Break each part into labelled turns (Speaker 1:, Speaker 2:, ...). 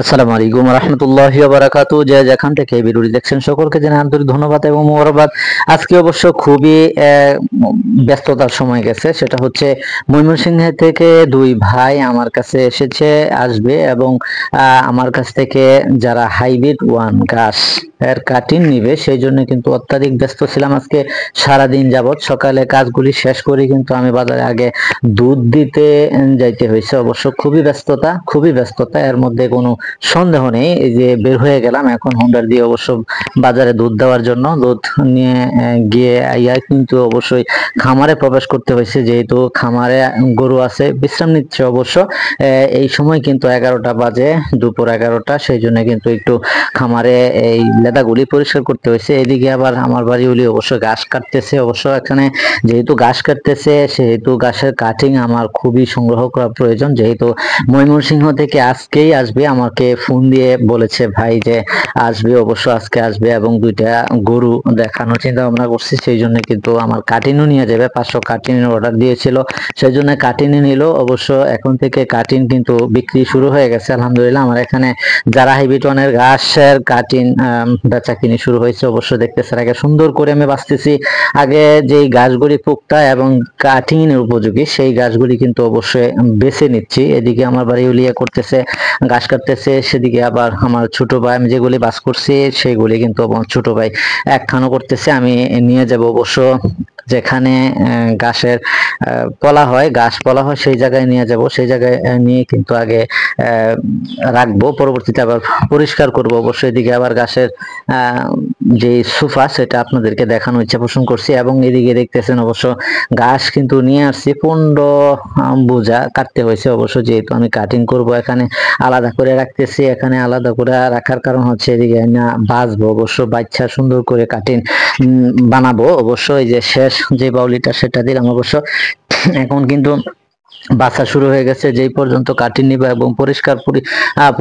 Speaker 1: আসসালামু আলাইকুম রাহমাতুল্লাহি ওয়া বারাকাতুহু। যে যেখান থেকে এই ভিডিওটি দেখছেন সকলকে জানাই আন্তরিক ধন্যবাদ এবং মোবারকবাদ। আজকে অবশ্য খুবই ব্যস্ততার সময় গেছে, সেটা হচ্ছে ময়মনসিংহ থেকে দুই ভাই আমার কাছে আসবে এবং আমার কাছ থেকে যারা হাইব্রিড ওয়ান ঘাস এর কাটিং নিবে সেই জন্য কিন্তু অত্যাধিক ব্যস্ত ছিলাম আজকে সারাদিন যাবত। সকালে কাজগুলি শেষ করে কিন্তু আমি বাজারে আগে দুধ দিতে যাইতে হয়েছে। অবশ্য খুবই ব্যস্ততা, এর মধ্যে কোনো সন্দেহ নেই। এই যে বের হয়ে গেলাম এখন হোন্ডার দিয়ে অবশ্য বাজারে দুধ দেওয়ার জন্য। দুধ নিয়ে গিয়ে আইয়া কিন্তু অবশ্যই খামারে প্রবেশ করতে হয়েছে, যেহেতু খামারে গরু আছে, বিশ্রাম নিচ্ছে অবশ্য। এই সময় কিন্তু 11টা বাজে, দুপুর 11টা, সেই জন্য কিন্তু একটু খামারে এই লেদাগুলি পরিষ্কার করতে হয়েছে। এদিকে আবার আমার বাড়ি উলি অবশ্য ঘাস কাটতেছে। অবশ্য এখানে যেহেতু ঘাস কাটতেছে সেহেতু ঘাসের কাটিং আমার খুবই সংগ্রহ করা প্রয়োজন, যেহেতু ময়মনসিংহ থেকে আজকেই আসবে। আমাকে ফোন দিয়ে বলেছে ভাই যে আসবে, অবশ্য আজকে আসবে এবং দুইটা গরু দেখানোর চিন্তা ভাবনা করছি, সেই জন্য কিন্তু আমার কাটিনও নিয়ে যাবে। 500 কাটিনের অর্ডার দিয়েছিল, সেই জন্য কাটিনে নিল। অবশ্য এখন থেকে কাটিন কিন্তু বিক্রি শুরু হয়ে গেছে আলহামদুলিল্লাহ। আমার এখানে যারা হাইবিটনের ঘাসের কাটিন বেচা কিনি শুরু হয়েছে। অবশ্য দেখতেছে আগে সুন্দর করে আমি বাঁচতেছি। আগে যেই গাছগুলি পুক্তা এবং কাটিং এর উপযোগী সেই গাছগুলি কিন্তু অবশ্যই বেছে নিচ্ছি। এদিকে আমার বাড়ি উলিয়া করতেছে, ঘাস কাটতেছে, সেদিকে আবার আমার ছোট ভাই, আমি যেগুলি বাস করছি সেগুলি কিন্তু আমার ছোট ভাই একখানো করতেছে। আমি নিয়ে যাব অবশ্য যেখানে ঘাসের ঘাস পলা হয় সেই জায়গায় নিয়ে যাব। সেই জায়গায় নিয়ে কিন্তু আগে রাখবো, পরবর্তীতে আবার পরিষ্কার করব। অবশ্যই এদিকে আবার ঘাসের যে সোফা সেটা আপনাদেরকে দেখানোর ইচ্ছা পোষণ করছি। এবং এদিকে দেখতেছেন অবশ্য ঘাস কিন্তু নিয়ে আসছি 15 বোঝা কাটতে হয়েছে। অবশ্য যেহেতু আমি কাটিং করব এখানে আলাদা করে রাখতেছি। এখানে আলাদা করে রাখার কারণ হচ্ছে এদিকে না বাঁচবো, অবশ্য বাচ্চা সুন্দর করে কাটিং বানাবো। অবশ্য এই যে শেষ যে বাউলিটা সেটা দিলাম। অবশ্য এখন কিন্তু বাছা শুরু হয়ে গেছে, যেই পর্যন্ত কাটিং নিবে এবং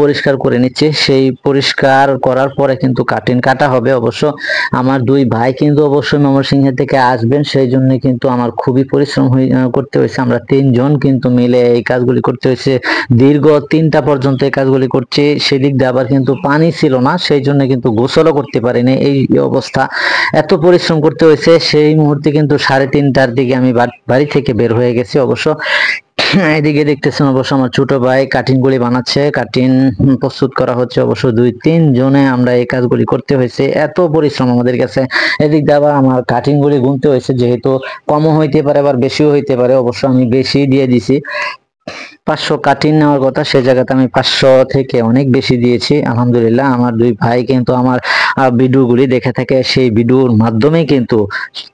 Speaker 1: পরিষ্কার করে নিচ্ছে। সেই পরিষ্কার করার পরে কিন্তু কাটিং কাটা হবে। অবশ্য আমার দুই ভাই কিন্তু অবশ্যই ময়মনসিংহ থেকে আসবেন, সেই জন্য কিন্তু আমার খুবই পরিশ্রম করতে হয়েছে। আমরা তিনজন কিন্তু মিলে এই কাজগুলি করতে হয়েছে, দীর্ঘ 3টা পর্যন্ত এই কাজগুলি করছি। সেদিক দিয়ে আবার কিন্তু পানি ছিল না, সেই জন্য কিন্তু গোসলও করতে পারিনি। এই অবস্থা, এত পরিশ্রম করতে হয়েছে। সেই মুহূর্তে কিন্তু 3:30টার দিকে আমি বাড়ি থেকে বের হয়ে গেছি। অবশ্য এদিকে দেখতেছেন অবশ্য আমার ছোট ভাই কাটিং গুলি বানাচ্ছে, কাটিং প্রস্তুত করা হচ্ছে। অবশ্য 2-3 জনে আমরা এই কাজগুলি করতে হয়েছে, এত পরিশ্রম আমাদের কাছে। এদিক দিয়ে আবার আমার কাটিং গুলি গুনতে হয়েছে, যেহেতু কমও হইতে পারে আবার বেশিও হইতে পারে। অবশ্য আমি বেশি দিয়ে দিছি, 500 কাটিং নেওয়ার কথা সে জায়গাতে আমি 500 থেকে অনেক বেশি দিয়েছি আলহামদুলিল্লাহ। আমার দুই ভাই কিন্তু আমার ভিডিওগুলি দেখে থাকে, সেই ভিডিওর মাধ্যমে কিন্তু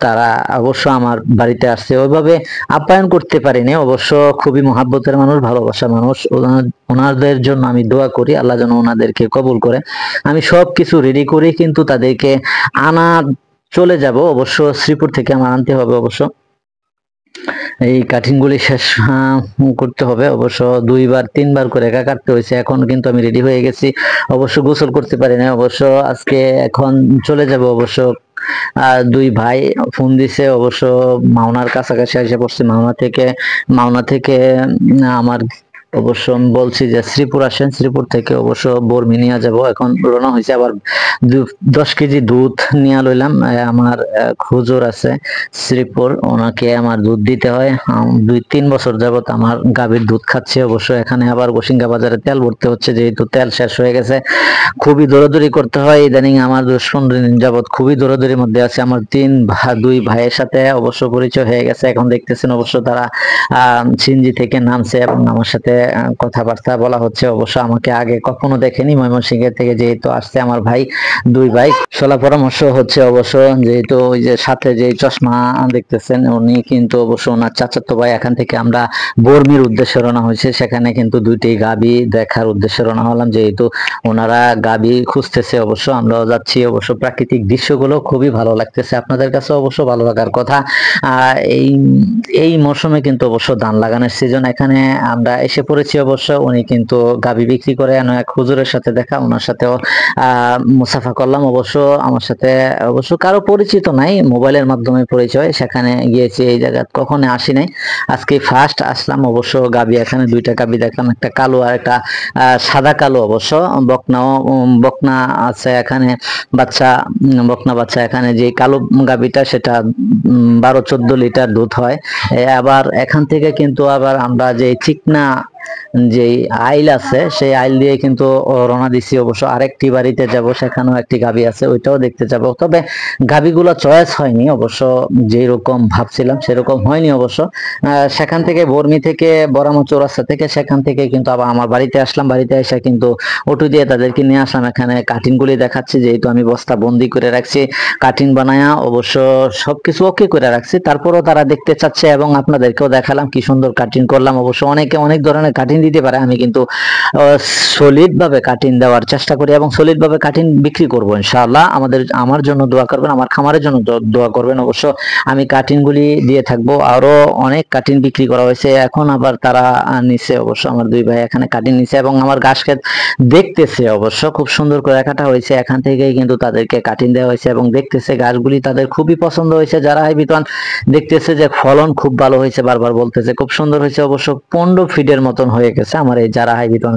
Speaker 1: তারা অবশ্য আমার বাড়িতে আসছে। ওইভাবে আপ্যায়ন করতে পারিনি, অবশ্য খুবই মহাব্বতের মানুষ, ভালোবাসার মানুষ। ওনাদের জন্য আমি দোয়া করি আল্লাহ যেন ওনাদেরকে কবুল করে। আমি সব কিছু রেডি করি কিন্তু তাদেরকে আনা চলে যাব। অবশ্য শ্রীপুর থেকে আমার আনতে হবে। অবশ্য এই কাটিং গুলি শেষ করতে হবে। অবশ্য 2-3 বার করে একা কাটতে হয়েছে। এখন কিন্তু আমি রেডি হয়ে গেছি, অবশ্য গোসল করতে পারি না। অবশ্য আজকে এখন চলে যাব। অবশ্য দুই ভাই ফোন দিছে, অবশ্য মাওনার কাছাকাছি এসে পড়ছে। মাওনা থেকে আমার অবশ্য আমি বলছি যে শ্রীপুর আসেন, শ্রীপুর থেকে অবশ্য বর্মি নিয়ে যাব। এখন রওনা হয়েছে, আবার 10 কেজি দুধ নিয়ে লইলাম। আমার হুজুর আছে শ্রীপুর, ওনাকে আমার দুধ দিতে হয়। 2-3 বছর যাবত আমার গাভীর দুধ খাচ্ছে। অবশ্য এখানে আবার গোসিঙ্গা বাজারে তেল ভরতে হচ্ছে, যেহেতু তেল শেষ হয়ে গেছে। খুবই দৌড়াদৌড়ি করতে হয় ইদানিং। আমার 10-15 দিন যাবত খুবই দৌড়াদৌড়ির মধ্যে আছে। আমার দুই ভাইয়ের সাথে অবশ্য পরিচয় হয়ে গেছে। এখন দেখতেছেন অবশ্য তারা সিএনজি থেকে নামছে এবং আমার সাথে কথাবার্তা বলা হচ্ছে। অবশ্য আমাকে আগে কখনো দেখেনি, ময়মনসিংহের থেকে যেহেতু আসছে আমার ভাই, দুই ভাই সলা পরামর্শ হচ্ছে। অবশ্য যেহেতু ওই যে সাথে যে চশমা দেখতেছেন উনি কিন্তু অবশ্য ওনার চাচাতো ভাই। এখান থেকে আমরা বর্মির উদ্দেশ্যে রওনা হয়েছে, সেখানে কিন্তু দুইটি গাবি দেখার উদ্দেশ্যে রওনা হলাম, যেহেতু ওনারা গাবি খুঁজতেছে। অবশ্য আমরাও যাচ্ছি। অবশ্য প্রাকৃতিক দৃশ্যগুলো খুবই ভালো লাগতেছে, আপনাদের কাছে অবশ্য ভালো লাগার কথা। এই এই মৌসুমে কিন্তু অবশ্য ধান লাগানোর সিজন। এখানে আমরা এসে পড়েছি অবশ্য। উনি কিন্তু গাবি বিক্রি করে, এক হুজুরের সাথে দেখা, ওনার সাথেও মুসাফা করলাম। অবশ্য আমার সাথে অবশ্য কারো পরিচিত নাই, মোবাইলের মাধ্যমে পরিচয়। সেখানে গিয়েছি, এই জায়গা কখনো আসি নাই, আজকে ফার্স্ট আসলাম। অবশ্য গাবি এখানে দুইটা গাবি দেখলাম, একটা কালো আর একটা সাদা কালো। অবশ্য বকনা আছে এখানে, বাচ্চা, বকনা বাচ্চা। এখানে যে কালো গাবিটা সেটা 12-14 লিটার দুধ হয়। আবার এখান থেকে কিন্তু আবার আমরা যে চিকনা যে আইল আছে, সেই আইল দিয়ে কিন্তু রওনা দিছি। অবশ্য আরেকটি বাড়িতে যাব, সেখানেও একটি গাবি আছে, ওইটাও দেখতে যাব। তবে গাবিগুলো চয়েস হয়নি অবশ্য, যেরকম ভাবছিলাম সেরকম হয়নি অবশ্য। সেখান থেকে বর্মি থেকে বরামো চৌরাস্তা থেকে, সেখান থেকে কিন্তু আবার আমার বাড়িতে আসলাম। বাড়িতে এসে কিন্তু অটো দিয়ে তাদেরকে নিয়ে আসলাম। এখানে কাটিংগুলি দেখাচ্ছি, যেহেতু আমি বস্তা বন্দি করে রাখছি, কাটিং বানায়া অবশ্য সবকিছু ওকে করে রাখছি। তারপরও তারা দেখতে চাচ্ছে এবং আপনাদেরকেও দেখালাম কি সুন্দর কাটিং করলাম। অবশ্য অনেকে অনেক ধরনের কাটিং দিতে পারে, আমি কিন্তু সলিড ভাবে কাটিং দেওয়ার চেষ্টা করি এবং সলিড ভাবে কাটিং বিক্রি করব ইনশাআল্লাহ। আমার জন্য দোয়া করবেন, আমার খামারের জন্য দোয়া করবেন। অবশ্য আমি কাটিং গুলি দিয়ে থাকবো। আরো অনেক কাটিং বিক্রি করা হয়েছে, এখন আবার তারা নিচে, অবশ্য আমার দুই ভাই এখানে কাটিং নিচে এবং আমার ঘাস ক্ষেত দেখতেছে। অবশ্য খুব সুন্দর করে কাটা হয়েছে, এখান থেকেই কিন্তু তাদেরকে কাটিং দেওয়া হয়েছে এবং দেখতেছে গাছগুলি তাদের খুবই পছন্দ হয়েছে। যারা হাইবিটন দেখতেছে যে ফলন খুব ভালো হয়েছে, বারবার বলতেছে খুব সুন্দর হয়েছে। অবশ্য 15 ফিটের মতন হয়ে গেছে আমার এই যারা হাইবিটন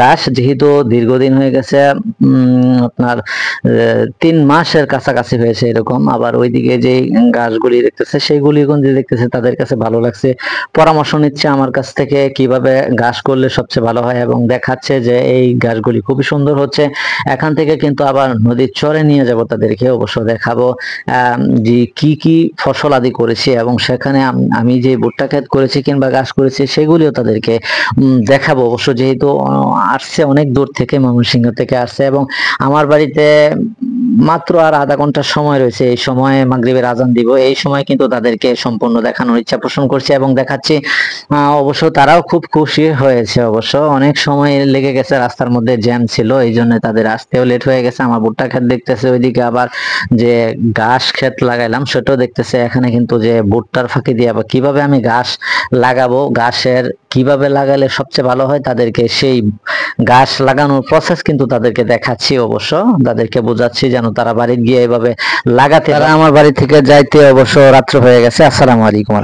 Speaker 1: গাছ, যেহেতু দীর্ঘদিন হয়ে গেছে, আপনার 3 মাসের কাছাকাছি হয়েছে এরকম। আবার ওইদিকে যে গাছগুলি দেখতেছে, সেইগুলি যে দেখতেছে তাদের কাছে ভালো লাগছে, পরামর্শ নিচ্ছে আমার কাছ থেকে কিভাবে গাছ করলে সবচেয়ে ভালো হয় এবং দেখাচ্ছে যে এই গাছগুলি খুবই সুন্দর হচ্ছে। এখান থেকে কিন্তু আবার নদীর চরে নিয়ে যাব, তাদেরকে অবশ্য দেখাবো যে কি কি ফসল আদি করেছি এবং সেখানে আমি যে ভুট্টা ক্ষেত করেছি কিংবা গাছ করেছি সেগুলিও তাদেরকে দেখাবো। অবশ্য যেহেতু আসছে অনেক দূর থেকে, ময়মনসিংহ থেকে আসছে এবং আমার বাড়িতে মাত্র আর আধা ঘন্টার সময় রয়েছে, এই সময়ে মাগরিবের আজান দিব, এই সময় কিন্তু তাদেরকে সম্পূর্ণ দেখানোর ইচ্ছা পোষণ করছি এবং দেখাচ্ছি। অবশ্য তারাও খুব খুশি হয়েছে। অবশ্য অনেক সময় লেগে গেছে, রাস্তার মধ্যে জ্যাম ছিল, এই জন্য তাদের আসতেও লেট হয়ে গেছে। আমার ভুট্টা ক্ষেত দেখতেছে, ওইদিকে আবার যে ঘাস ক্ষেত লাগাইলাম সেটাও দেখতেছে। এখানে কিন্তু যে ভুট্টার ফাঁকি দিয়ে আবার কিভাবে আমি ঘাস লাগাবো, ঘাসের কিভাবে লাগালে সবচেয়ে ভালো হয়, তাদেরকে সেই গাছ লাগানোর প্রসেস কিন্তু তাদেরকে দেখাচ্ছি। অবশ্য তাদেরকে বোঝাচ্ছি যেন তারা বাড়ি গিয়ে এভাবে লাগাতে। তারা আমার বাড়ি থেকে যাইতে অবশ্য রাত্র হয়ে গেছে। আসসালামু আলাইকুম।